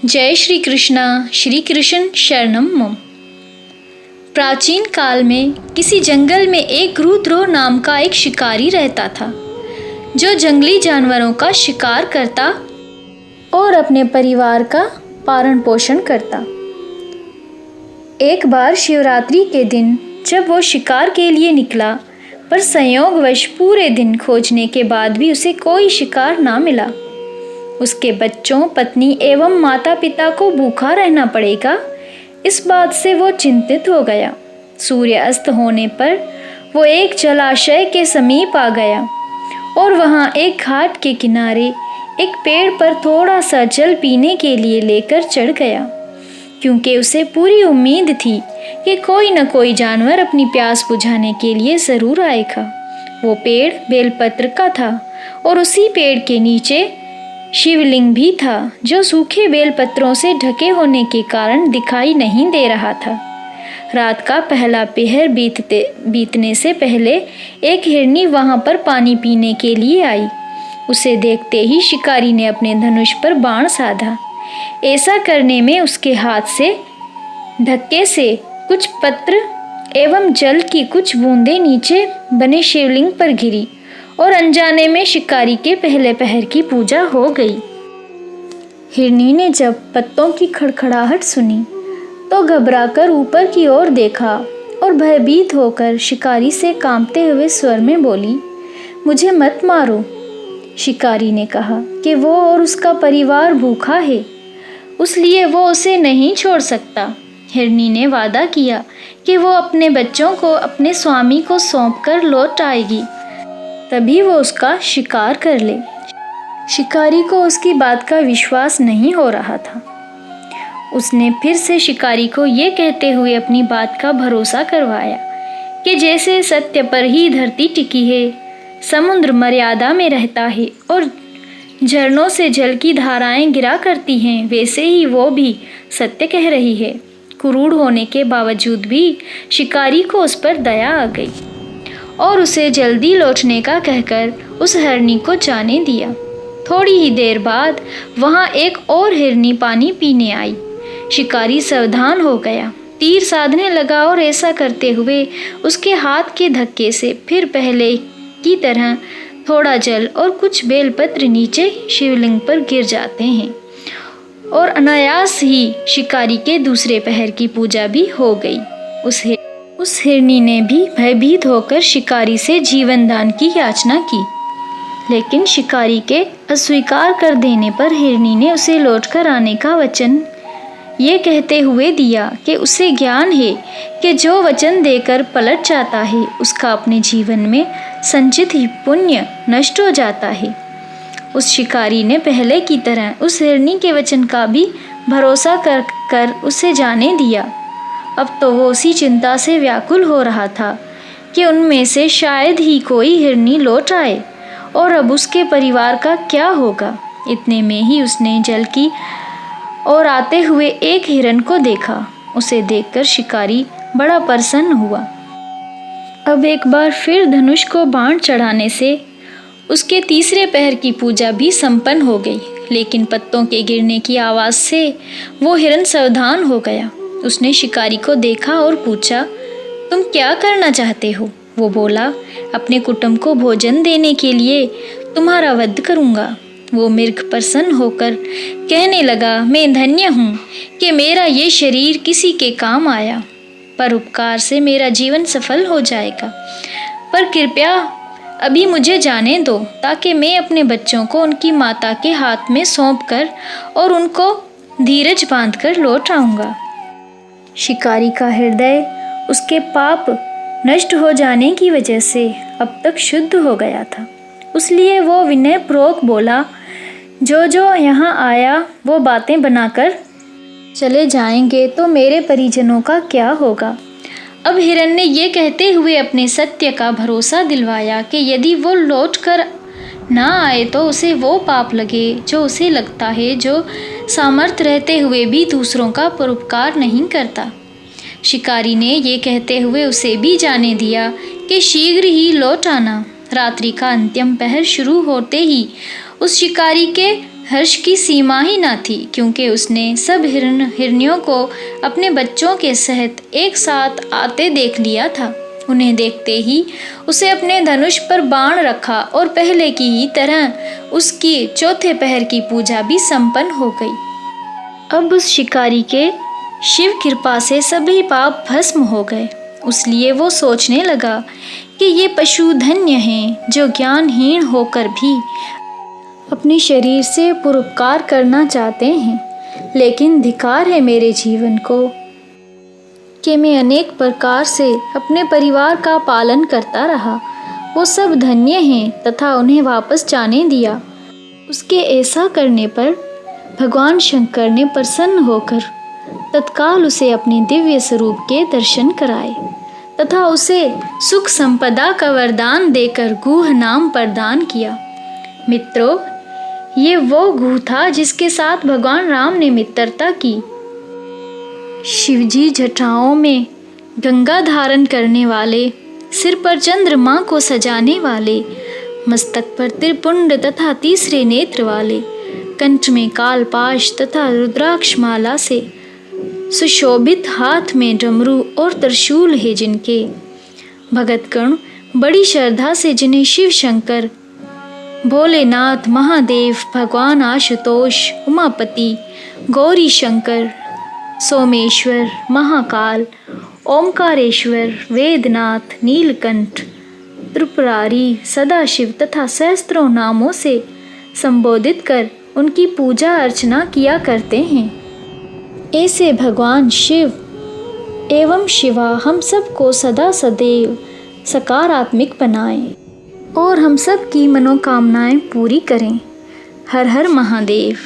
जय श्री कृष्णा। श्री कृष्ण शरणम मम। प्राचीन काल में किसी जंगल में एक रुद्रो नाम का एक शिकारी रहता था, जो जंगली जानवरों का शिकार करता और अपने परिवार का पालन पोषण करता। एक बार शिवरात्रि के दिन जब वो शिकार के लिए निकला, पर संयोगवश पूरे दिन खोजने के बाद भी उसे कोई शिकार ना मिला। उसके बच्चों, पत्नी एवं माता पिता को भूखा रहना पड़ेगा, इस बात से वो चिंतित हो गया। सूर्य अस्त होने पर वो एक जलाशय के समीप आ गया और वहाँ एक घाट के किनारे एक पेड़ पर थोड़ा सा जल पीने के लिए लेकर चढ़ गया, क्योंकि उसे पूरी उम्मीद थी कि कोई न कोई जानवर अपनी प्यास बुझाने के लिए ज़रूर आएगा। वो पेड़ बेलपत्र का था और उसी पेड़ के नीचे शिवलिंग भी था, जो सूखे बेलपत्रों से ढके होने के कारण दिखाई नहीं दे रहा था। रात का पहला पहर बीतने से पहले एक हिरनी वहां पर पानी पीने के लिए आई। उसे देखते ही शिकारी ने अपने धनुष पर बाण साधा। ऐसा करने में उसके हाथ से धक्के से कुछ पत्र एवं जल की कुछ बूंदें नीचे बने शिवलिंग पर गिरी और अनजाने में शिकारी के पहले पहर की पूजा हो गई। हिरनी ने जब पत्तों की खड़खड़ाहट सुनी तो घबराकर ऊपर की ओर देखा और भयभीत होकर शिकारी से कांपते हुए स्वर में बोली, मुझे मत मारो। शिकारी ने कहा कि वो और उसका परिवार भूखा है, इसलिए वो उसे नहीं छोड़ सकता। हिरनी ने वादा किया कि वो अपने बच्चों को अपने स्वामी को सौंपकर लौट आएगी, तभी वो उसका शिकार कर ले। शिकारी को उसकी बात का विश्वास नहीं हो रहा था। उसने फिर से शिकारी को ये कहते हुए अपनी बात का भरोसा करवाया कि जैसे सत्य पर ही धरती टिकी है, समुद्र मर्यादा में रहता है और झरनों से जल की धाराएं गिरा करती हैं, वैसे ही वो भी सत्य कह रही है। क्रूर होने के बावजूद भी शिकारी को उस पर दया आ गई और उसे जल्दी लौटने का कहकर उस हिरनी को जाने दिया। थोड़ी ही देर बाद वहाँ एक और हिरनी पानी पीने आई। शिकारी सावधान हो गया, तीर साधने लगा और ऐसा करते हुए उसके हाथ के धक्के से फिर पहले की तरह थोड़ा जल और कुछ बेलपत्र नीचे शिवलिंग पर गिर जाते हैं और अनायास ही शिकारी के दूसरे पहर की पूजा भी हो गई। उस हिरनी ने भी भयभीत होकर शिकारी से जीवन दान की याचना की, लेकिन शिकारी के अस्वीकार कर देने पर हिरनी ने उसे लौटकर आने का वचन ये कहते हुए दिया कि उसे ज्ञान है कि जो वचन देकर पलट जाता है, उसका अपने जीवन में संचित ही पुण्य नष्ट हो जाता है। उस शिकारी ने पहले की तरह उस हिरनी के वचन का भी भरोसा कर उसे जाने दिया। अब तो वो उसी चिंता से व्याकुल हो रहा था कि उनमें से शायद ही कोई हिरनी लौट आए और अब उसके परिवार का क्या होगा। इतने में ही उसने जल की और आते हुए एक हिरन को देखा। उसे देखकर शिकारी बड़ा प्रसन्न हुआ। अब एक बार फिर धनुष को बाण चढ़ाने से उसके तीसरे पहर की पूजा भी संपन्न हो गई, लेकिन पत्तों के गिरने की आवाज़ से वो हिरन सावधान हो गया। उसने शिकारी को देखा और पूछा, तुम क्या करना चाहते हो? वो बोला, अपने कुटुंब को भोजन देने के लिए तुम्हारा वध करूँगा। वो मृग प्रसन्न होकर कहने लगा, मैं धन्य हूँ कि मेरा ये शरीर किसी के काम आया, पर उपकार से मेरा जीवन सफल हो जाएगा। पर कृपया अभी मुझे जाने दो, ताकि मैं अपने बच्चों को उनकी माता के हाथ में सौंपकर और उनको धीरज बांधकर लौट आऊँगा। शिकारी का हृदय उसके पाप नष्ट हो जाने की वजह से अब तक शुद्ध हो गया था, इसलिए वो विनयपूर्वक बोला, जो यहाँ आया वो बातें बनाकर चले जाएंगे तो मेरे परिजनों का क्या होगा। अब हिरन ने ये कहते हुए अपने सत्य का भरोसा दिलवाया कि यदि वो लौट कर ना आए तो उसे वो पाप लगे जो उसे लगता है, जो सामर्थ्य रहते हुए भी दूसरों का परोपकार नहीं करता। शिकारी ने ये कहते हुए उसे भी जाने दिया कि शीघ्र ही लौट आना। रात्रि का अंतिम पहर शुरू होते ही उस शिकारी के हर्ष की सीमा ही न थी, क्योंकि उसने सब हिरनियों को अपने बच्चों के सहित एक साथ आते देख लिया था। उन्हें देखते ही उसे अपने धनुष पर बाण रखा और पहले की ही तरह उसकी चौथे पहर की पूजा भी संपन्न हो गई। अब उस शिकारी के शिव कृपा से सभी पाप भस्म हो गए। इसलिए वो सोचने लगा कि ये पशु धन्य हैं जो ज्ञानहीन होकर भी अपने शरीर से परोपकार करना चाहते हैं। लेकिन धिक्कार है मेरे जीवन को कि मैं अनेक प्रकार से अपने परिवार का पालन करता रहा। वो सब धन्य हैं तथा उन्हें वापस जाने दिया। उसके ऐसा करने पर भगवान शंकर ने प्रसन्न होकर तत्काल उसे अपने दिव्य स्वरूप के दर्शन कराए तथा उसे सुख संपदा का वरदान देकर गुह नाम प्रदान किया। मित्रों, ये वो गुह था जिसके साथ भगवान राम ने मित्रता की। शिवजी जटाओं में गंगा धारण करने वाले, सिर पर चंद्रमा को सजाने वाले, मस्तक पर त्रिपुंड तथा तीसरे नेत्र वाले, कंठ में कालपाश तथा रुद्राक्ष माला से सुशोभित, हाथ में डमरू और त्रिशूल है जिनके, भगतगण बड़ी श्रद्धा से जिन्हें शिव शंकर, भोलेनाथ, महादेव, भगवान आशुतोष, उमापति, गौरी शंकर, सोमेश्वर, महाकाल, ओमकारेश्वर, वेदनाथ, नीलकंठ, त्रिपुरारी, सदाशिव तथा सहस्त्रों नामों से संबोधित कर उनकी पूजा अर्चना किया करते हैं। ऐसे भगवान शिव एवं शिवा हम सबको सदा सदैव सकारात्मक बनाएं और हम सब की मनोकामनाएं पूरी करें। हर हर महादेव।